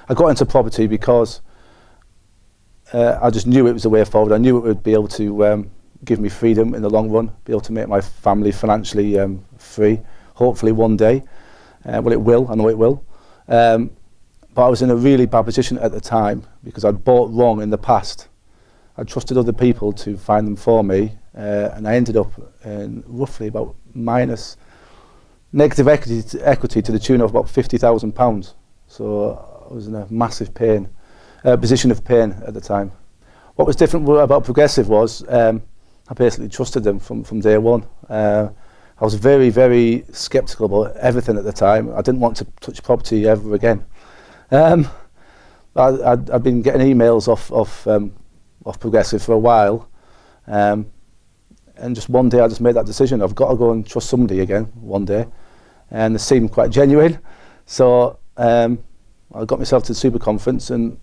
I got into property because I just knew it was the way forward. I knew it would be able to give me freedom in the long run, be able to make my family financially free, hopefully one day. Well, it will, I know it will. But I was in a really bad position at the time because I'd bought wrong in the past. I trusted other people to find them for me, and I ended up in roughly about negative equity to the tune of about £50,000. So I was in a massive position of pain at the time. What was different about Progressive was I basically trusted them from day one. I was very, very sceptical about everything at the time. I didn't want to touch property ever again. I'd been getting emails off Progressive for a while, and just one day I just made that decision. I've got to go and trust somebody again one day, and they seemed quite genuine. So I got myself to the Super Conference, and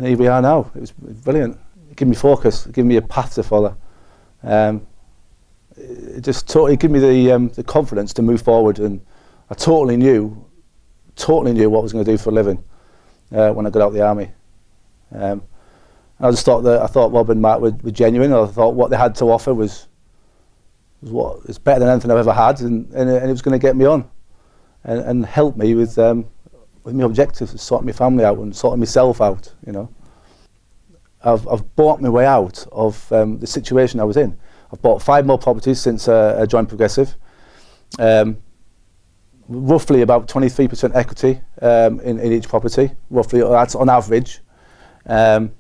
here we are now. It was brilliant. It gave me focus. It gave me a path to follow. It just totally gave me the confidence to move forward, and I totally knew what I was going to do for a living when I got out of the army. I just thought Rob and Matt were genuine. I thought what they had to offer was better than anything I've ever had, and it was going to get me on and help me with my objectives, of sorting my family out and sorting myself out. You know, I've bought my way out of the situation I was in. I've bought 5 more properties since I joined Progressive. Roughly about 23% equity in each property. Roughly, that's on average. And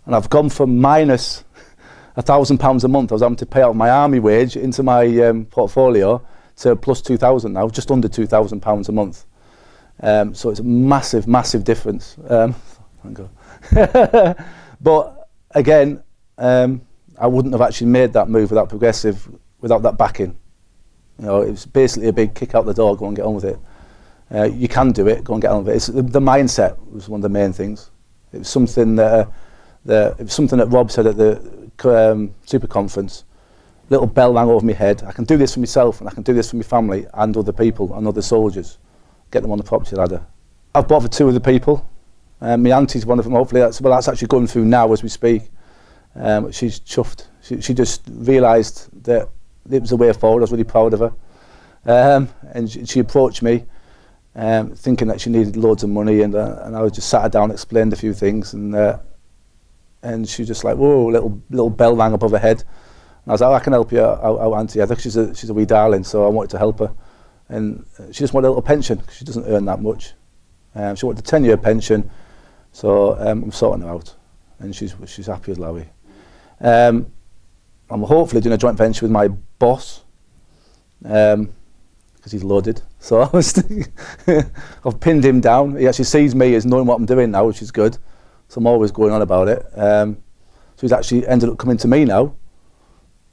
I've gone from minus £1,000 a month. I was having to pay out my army wage into my portfolio to plus 2,000 now, just under £2,000 a month. So it's a massive, massive difference. Thank God. But again, I wouldn't have actually made that move without Progressive, without that backing. You know, it was basically a big kick out the door, go and get on with it. You can do it, go and get on with it. The mindset was one of the main things. It was something that Rob said at the Super Conference. Little bell rang over my head. I can do this for myself, and I can do this for my family and other people and other soldiers. Get them on the property ladder. I've bought for 2 other people. My auntie's one of them. Hopefully, that's actually going through now as we speak. She's chuffed. She just realised that it was a way forward. I was really proud of her. And she approached me, thinking that she needed loads of money, and I just sat her down, explained a few things, and she just like, whoa, little bell rang above her head. And I was like, oh, I can help you out, Auntie. I think she's a wee darling, so I wanted to help her. And she just wanted a little pension, because she doesn't earn that much. She wanted a 10-year pension, so I'm sorting her out, and she's happy as Larry. I'm hopefully doing a joint venture with my boss, because he's loaded. So I've pinned him down. He actually sees me as knowing what I'm doing now, which is good. So I'm always going on about it. So he's actually ended up coming to me now,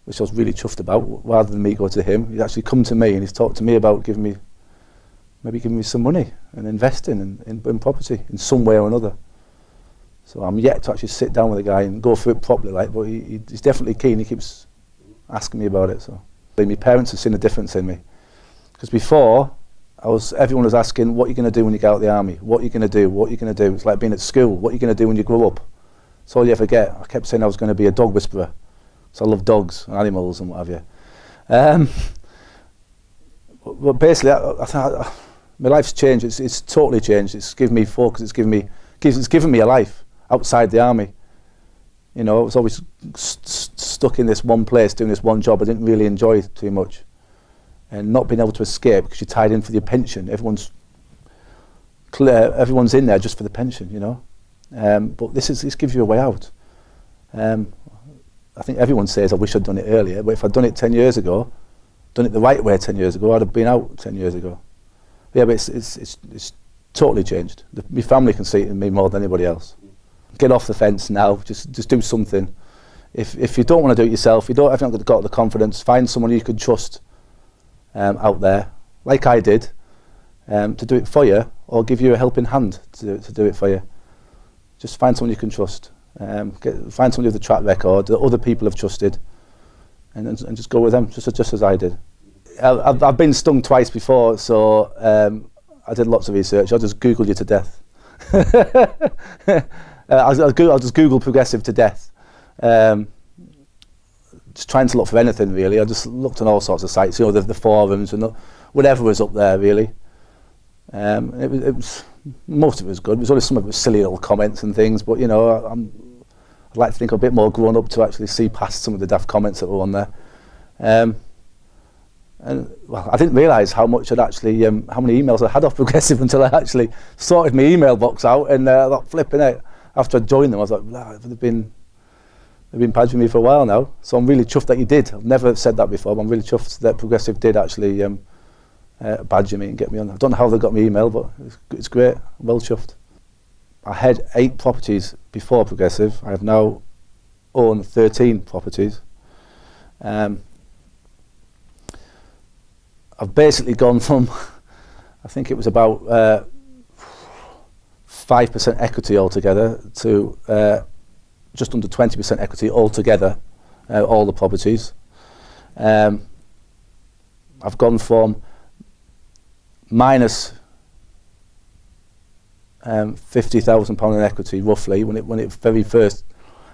which I was really chuffed about, rather than me go to him. He's actually come to me and he's talked to me about maybe giving me some money and investing in property in some way or another. So I'm yet to actually sit down with the guy and go through it properly, like, but he's definitely keen. He keeps asking me about it. So my parents have seen a difference in me, because before everyone was asking, what are you going to do when you get out of the army? What are you going to do? What are you going to do? It's like being at school. What are you going to do when you grow up? That's all you ever get. I kept saying I was going to be a dog whisperer, so I love dogs and animals and what have you. But basically, I thought my life's changed. It's totally changed. It's given me focus. It's given me a life outside the army. You know, I was always stuck in this one place doing this one job I didn't really enjoy too much, and not being able to escape because you're tied in for your pension. Everyone's in there just for the pension, you know. But this gives you a way out. I think everyone says I wish I'd done it earlier, but if I'd done it 10 years ago, done it the right way 10 years ago, I'd have been out 10 years ago. But yeah, but it's totally changed. My family can see it in me more than anybody else. Get off the fence now. Just do something. If you don't want to do it yourself, if you haven't got the confidence, find someone you could trust out there, like I did, to do it for you, or give you a helping hand to do it for you. Just find someone you can trust. Find somebody with a track record that other people have trusted, and just go with them, just as I did. I've been stung twice before, so I did lots of research. I just Googled you to death. I'll just Google progressive to death. Just trying to look for anything really. I just looked on all sorts of sites, you know, the forums and whatever was up there really. It was most of it was good. It was only some of it was silly little comments and things, but you know, I'd like to think I'm a bit more grown up to actually see past some of the daft comments that were on there. And well, I didn't realise how much I'd actually, how many emails I had off Progressive until I actually sorted my email box out, and I got flipping out. After I joined them, I was like, nah, they've been badgering me for a while now. So I'm really chuffed that you did. I've never said that before, but I'm really chuffed that Progressive did actually badger me and get me on. I don't know how they got my email, but it's great. I'm well chuffed. I had 8 properties before Progressive. I have now owned 13 properties. I've basically gone from, I think it was about 5% equity altogether to just under 20% equity altogether, all the properties. I've gone from minus £50,000 in equity roughly when it very first,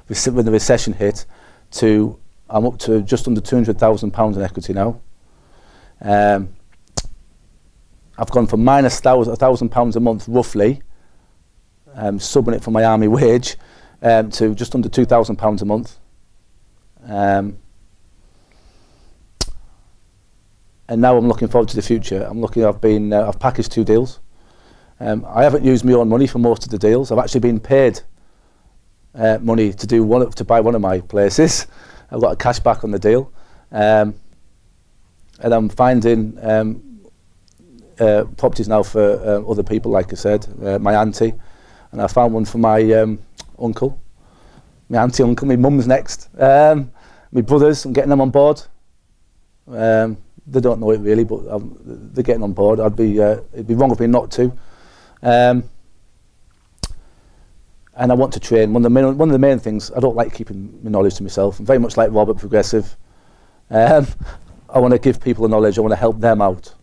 when the recession hit, to I'm up to just under £200,000 in equity now. I've gone from minus £1,000 a month roughly, subbing it from my army wage, to just under £2,000 a month. And now I'm looking forward to the future. I've packaged 2 deals. I haven't used my own money for most of the deals. I've actually been paid money to buy one of my places. I've got a cash back on the deal. And I'm finding properties now for other people, like I said, my auntie, and I found one for my uncle, my auntie, uncle, my mum's next, my brothers. I'm getting them on board. They don't know it really, but they're getting on board. It'd be wrong of me not to. And I want to train. One of the main things, I don't like keeping my knowledge to myself. I'm very much like Robert Progressive. I want to give people the knowledge. I want to help them out.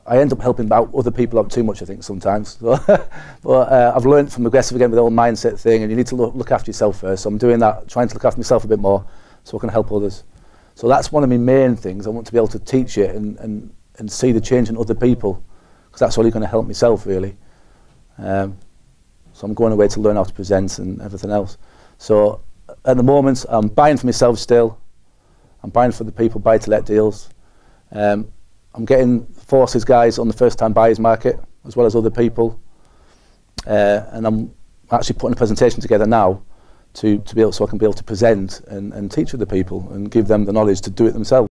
I end up helping out other people out too much, I think, sometimes. But I've learned from Progressive again with the whole mindset thing, and you need to look after yourself first. So I'm doing that, trying to look after myself a bit more so I can help others. So that's one of my main things. I want to be able to teach it and see the change in other people, because that's only going to help myself, really. So I'm going away to learn how to present and everything else. So at the moment, I'm buying for myself still. I'm buying for the people, buy-to-let deals. I'm getting forces guys on the first-time buyers market, as well as other people. And I'm actually putting a presentation together now to be able, so I can be able to present and teach other people and give them the knowledge to do it themselves.